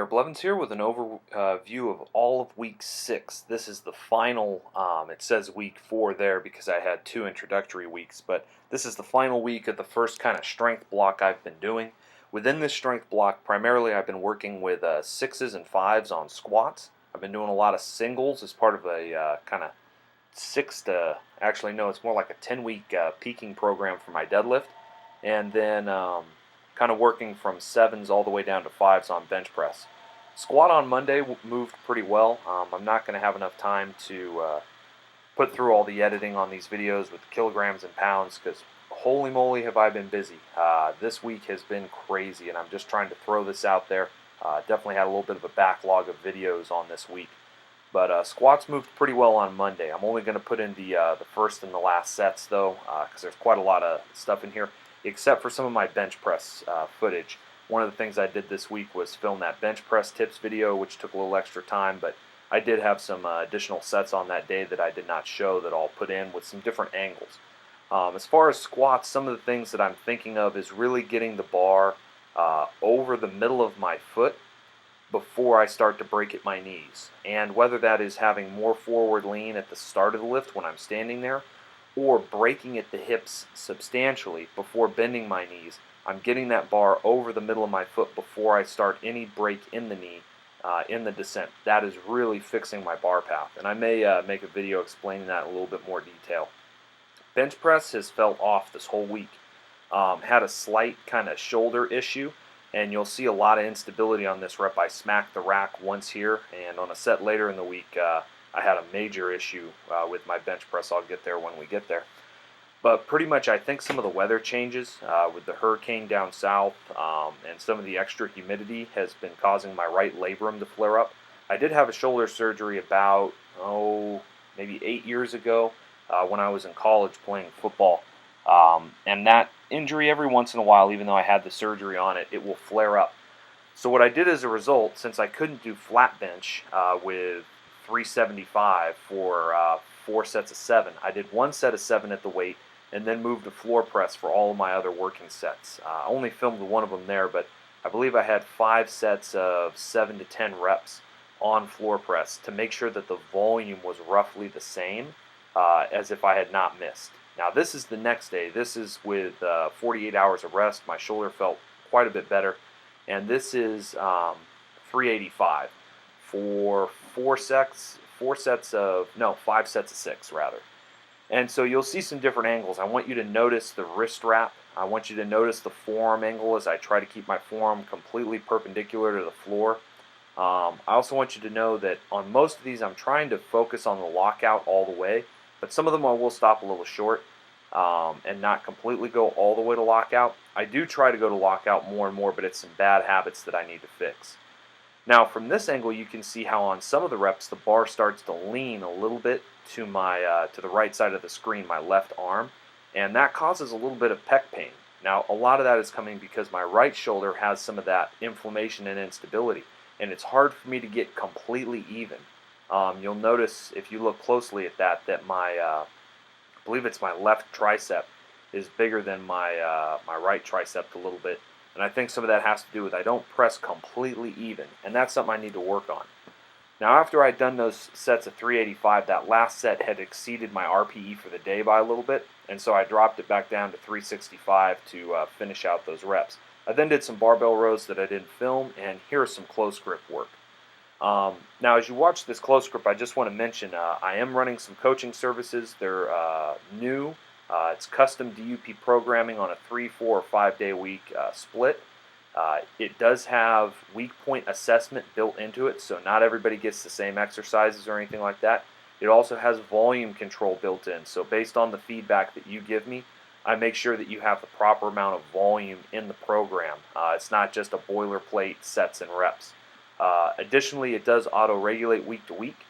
there, Blevins here with an overview of all of week 6. This is the final, it says week 4 there because I had 2 introductory weeks, but this is the final week of the first kind of strength block I've been doing. Within this strength block, primarily I've been working with 6s and 5s on squats. I've been doing a lot of singles as part of a kind of 6 to, actually no, it's more like a 10-week peaking program for my deadlift. And then kind of working from 7s all the way down to 5s on bench press. Squat on Monday moved pretty well. I'm not going to have enough time to put through all the editing on these videos with kilograms and pounds because holy moly have I been busy. This week has been crazy and I'm just trying to throw this out there. Definitely had a little bit of a backlog of videos on this week. But squats moved pretty well on Monday. I'm only going to put in the first and the last sets though because there's quite a lot of stuff in here, except for some of my bench press footage. One of the things I did this week was film that bench press tips video, which took a little extra time, but I did have some additional sets on that day that I did not show that I'll put in with some different angles. As far as squats, some of the things that I'm thinking of is really getting the bar over the middle of my foot before I start to break at my knees. And whether that is having more forward lean at the start of the lift when I'm standing there, or breaking at the hips substantially before bending my knees, I'm getting that bar over the middle of my foot before I start any break in the knee in the descent. That is really fixing my bar path, and I may make a video explaining that in a little bit more detail. Bench press has felt off this whole week. Had a slight kind of shoulder issue, and you'll see a lot of instability on this rep. I smacked the rack once here, and on a set later in the week, I had a major issue with my bench press. I'll get there when we get there. But pretty much I think some of the weather changes with the hurricane down south and some of the extra humidity has been causing my right labrum to flare up. I did have a shoulder surgery about, maybe 8 years ago when I was in college playing football. And that injury every once in a while, even though I had the surgery on it, it will flare up. So what I did as a result, since I couldn't do flat bench with 375 for 4 sets of 7. I did 1 set of 7 at the weight and then moved to floor press for all of my other working sets. I only filmed one of them there, but I believe I had 5 sets of 7 to 10 reps on floor press to make sure that the volume was roughly the same as if I had not missed. Now this is the next day. This is with 48 hours of rest. My shoulder felt quite a bit better, and this is 385. For 5 sets of 6 rather. And so you'll see some different angles. I want you to notice the wrist wrap. I want you to notice the forearm angle as I try to keep my forearm completely perpendicular to the floor. I also want you to know that on most of these I'm trying to focus on the lockout all the way, but some of them I will stop a little short and not completely go all the way to lockout. I do try to go to lockout more and more, but it's some bad habits that I need to fix. Now from this angle you can see how on some of the reps the bar starts to lean a little bit to my to the right side of the screen, my left arm, and that causes a little bit of pec pain. Now a lot of that is coming because my right shoulder has some of that inflammation and instability, and it's hard for me to get completely even. You'll notice if you look closely at that my I believe it's my left tricep is bigger than my my right tricep a little bit. And I think some of that has to do with I don't press completely even, and that's something I need to work on. Now after I'd done those sets of 385, that last set had exceeded my RPE for the day by a little bit, and so I dropped it back down to 365 to finish out those reps. I then did some barbell rows that I didn't film, and here's some close grip work. Now as you watch this close grip, I just want to mention I am running some coaching services. They're new. It's custom DUP programming on a 3, 4, or 5 day week split. It does have weak point assessment built into it, so not everybody gets the same exercises or anything like that. It also has volume control built in, so based on the feedback that you give me, I make sure that you have the proper amount of volume in the program. It's not just a boilerplate sets and reps. Additionally, it does auto-regulate week to week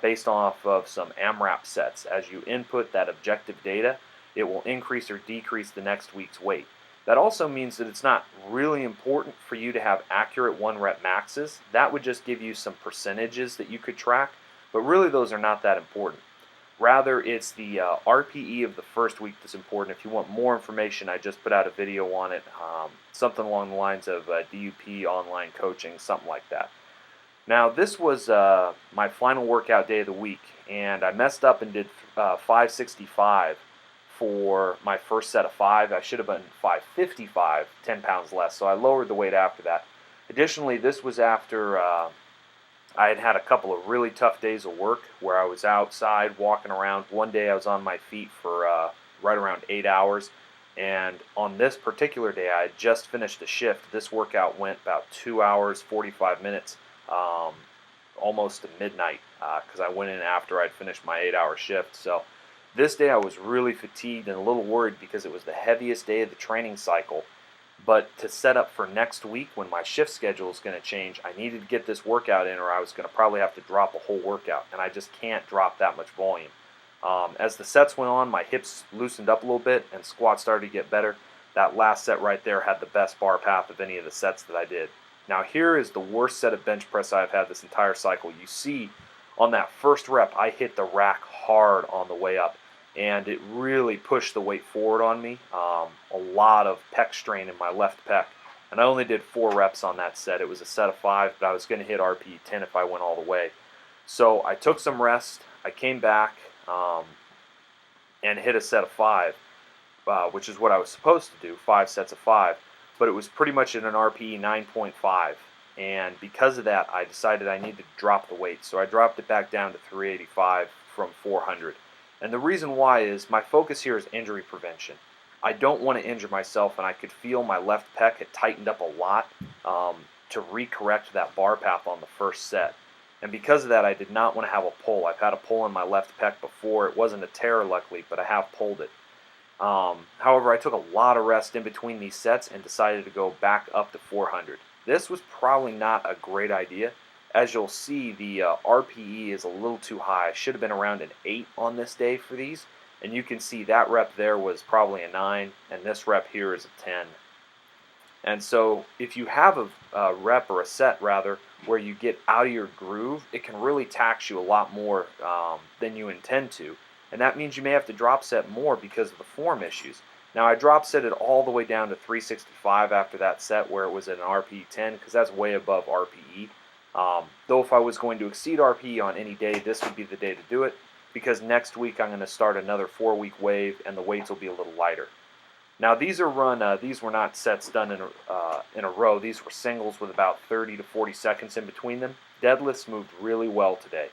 based off of some AMRAP sets. As you input that objective data, it will increase or decrease the next week's weight. That also means that it's not really important for you to have accurate 1 rep maxes. That would just give you some percentages that you could track, but really those are not that important. Rather, it's the RPE of the first week that's important. If you want more information, I just put out a video on it, something along the lines of DUP online coaching, something like that. Now, this was my final workout day of the week, and I messed up and did 565 for my first set of 5. I should have been 555, 10 pounds less, so I lowered the weight after that. Additionally, this was after I had had a couple of really tough days of work where I was outside walking around. One day I was on my feet for right around 8 hours, and on this particular day I had just finished a shift. This workout went about 2 hours, 45 minutes, almost to midnight, because I went in after I'd finished my 8-hour shift. So this day I was really fatigued and a little worried because it was the heaviest day of the training cycle. But to set up for next week when my shift schedule is going to change, I needed to get this workout in or I was going to probably have to drop a whole workout, and I just can't drop that much volume. As the sets went on, my hips loosened up a little bit and squats started to get better. That last set right there had the best bar path of any of the sets that I did. Now here is the worst set of bench press I've had this entire cycle. You see on that first rep, I hit the rack hard on the way up, and it really pushed the weight forward on me. A lot of pec strain in my left pec, and I only did 4 reps on that set. It was a set of 5, but I was going to hit RPE 10 if I went all the way. So I took some rest, I came back and hit a set of 5, which is what I was supposed to do, 5 sets of 5, but it was pretty much at an RPE 9.5, and because of that I decided I needed to drop the weight, so I dropped it back down to 385 from 400. And the reason why is my focus here is injury prevention. I don't want to injure myself, and I could feel my left pec had tightened up a lot to recorrect that bar path on the first set. And because of that, I did not want to have a pull. I've had a pull in my left pec before. It wasn't a tear, luckily, but I have pulled it. However, I took a lot of rest in between these sets and decided to go back up to 400. This was probably not a great idea. As you'll see, the RPE is a little too high. I should have been around an 8 on this day for these. And you can see that rep there was probably a 9, and this rep here is a 10. And so if you have a rep, or a set rather, where you get out of your groove, it can really tax you a lot more than you intend to. And that means you may have to drop set more because of the form issues. Now I drop set it all the way down to 365 after that set where it was at an RPE 10, because that's way above RPE. Though if I was going to exceed RPE on any day, this would be the day to do it, because next week I'm going to start another 4-week wave and the weights will be a little lighter. Now these are these were not sets done in a row. These were singles with about 30 to 40 seconds in between them. Deadlifts moved really well today.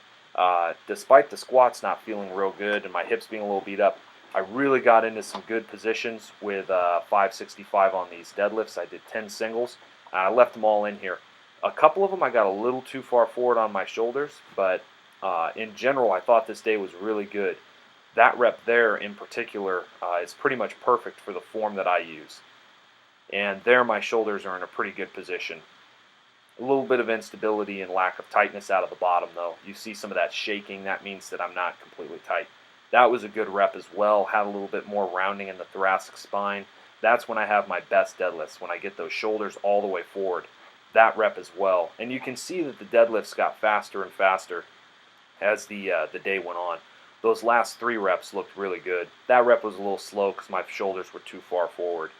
Despite the squats not feeling real good and my hips being a little beat up, I really got into some good positions with 565 on these deadlifts. I did 10 singles. I left them all in here. A couple of them I got a little too far forward on my shoulders, but in general I thought this day was really good. That rep there in particular is pretty much perfect for the form that I use. And there my shoulders are in a pretty good position. A little bit of instability and lack of tightness out of the bottom though. You see some of that shaking, that means that I'm not completely tight. That was a good rep as well, had a little bit more rounding in the thoracic spine. That's when I have my best deadlifts, when I get those shoulders all the way forward. That rep as well. And you can see that the deadlifts got faster and faster as the day went on. Those last 3 reps looked really good. That rep was a little slow because my shoulders were too far forward.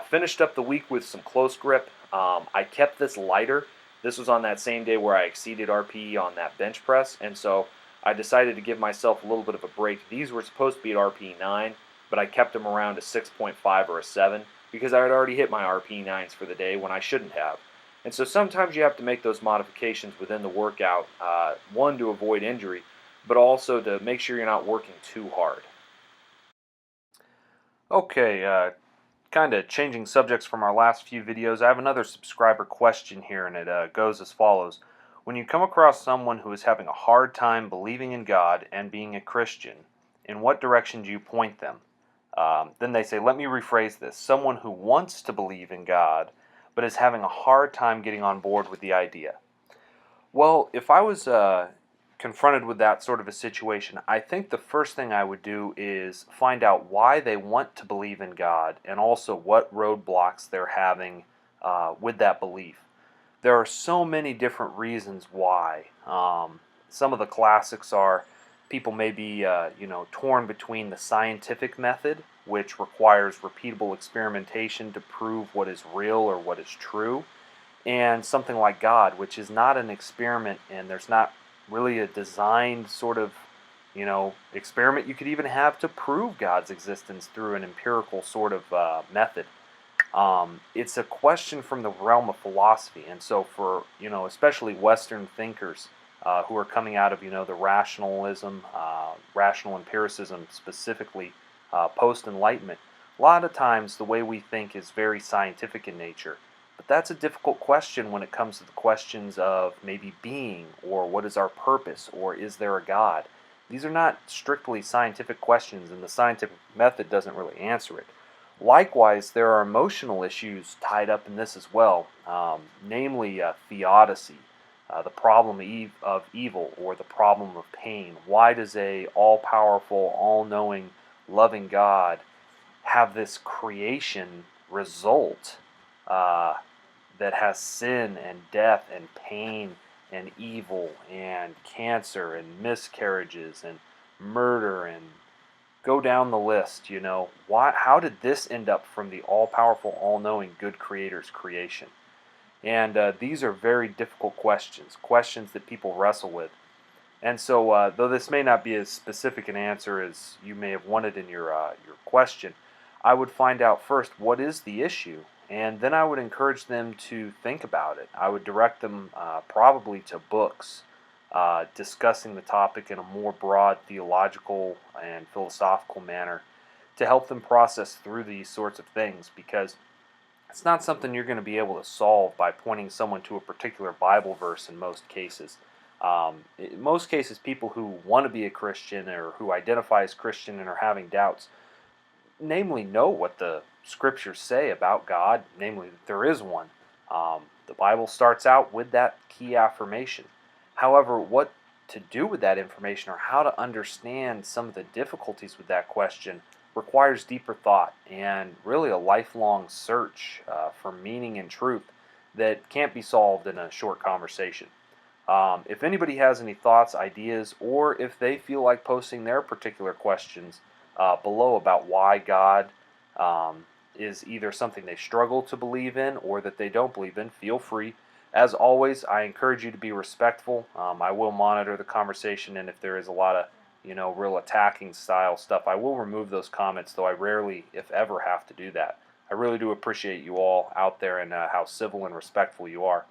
Finished up the week with some close grip. I kept this lighter. This was on that same day where I exceeded RPE on that bench press, and so I decided to give myself a little bit of a break. These were supposed to be at RPE 9, but I kept them around a 6.5 or a 7 because I had already hit my RPE 9s for the day when I shouldn't have. And so sometimes you have to make those modifications within the workout, one, to avoid injury, but also to make sure you're not working too hard. Okay, kind of changing subjects from our last few videos. I have another subscriber question here, and it goes as follows. When you come across someone who is having a hard time believing in God and being a Christian, in what direction do you point them? Then they say, let me rephrase this. Someone who wants to believe in God but is having a hard time getting on board with the idea. Well, if I was confronted with that sort of a situation, I think the first thing I would do is find out why they want to believe in God and also what roadblocks they're having with that belief. There are so many different reasons why. Some of the classics are people may be torn between the scientific method, which requires repeatable experimentation to prove what is real or what is true, and something like God, which is not an experiment, and there's not really a designed sort of experiment you could even have to prove God's existence through an empirical sort of method. It's a question from the realm of philosophy, and so for especially Western thinkers who are coming out of the rationalism, rational empiricism, specifically post Enlightenment, a lot of times the way we think is very scientific in nature. But that's a difficult question when it comes to the questions of maybe being, or what is our purpose, or is there a God? These are not strictly scientific questions, and the scientific method doesn't really answer it. Likewise, there are emotional issues tied up in this as well, namely theodicy, the problem of evil, or the problem of pain. Why does a all-powerful, all-knowing, loving God have this creation result that has sin and death and pain and evil and cancer and miscarriages and murder and go down the list? How did this end up from the all-powerful, all-knowing, good Creator's creation? And these are very difficult questions that people wrestle with. And so, though this may not be as specific an answer as you may have wanted in your question, I would find out first what is the issue, and then I would encourage them to think about it. I would direct them probably to books discussing the topic in a more broad theological and philosophical manner to help them process through these sorts of things, because it's not something you're going to be able to solve by pointing someone to a particular Bible verse in most cases. In most cases, people who want to be a Christian or who identify as Christian and are having doubts, namely know what the Scriptures say about God, namely that there is one. The Bible starts out with that key affirmation. However, what to do with that information, or how to understand some of the difficulties with that question, requires deeper thought and really a lifelong search for meaning and truth that can't be solved in a short conversation. If anybody has any thoughts, ideas, or if they feel like posting their particular questions below about why God is either something they struggle to believe in or that they don't believe in, feel free. As always, I encourage you to be respectful. I will monitor the conversation, and if there is a lot of real attacking style stuff, I will remove those comments, though I rarely, if ever, have to do that. I really do appreciate you all out there and how civil and respectful you are.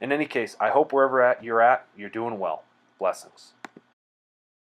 In any case, I hope wherever you're at, you're doing well. Blessings.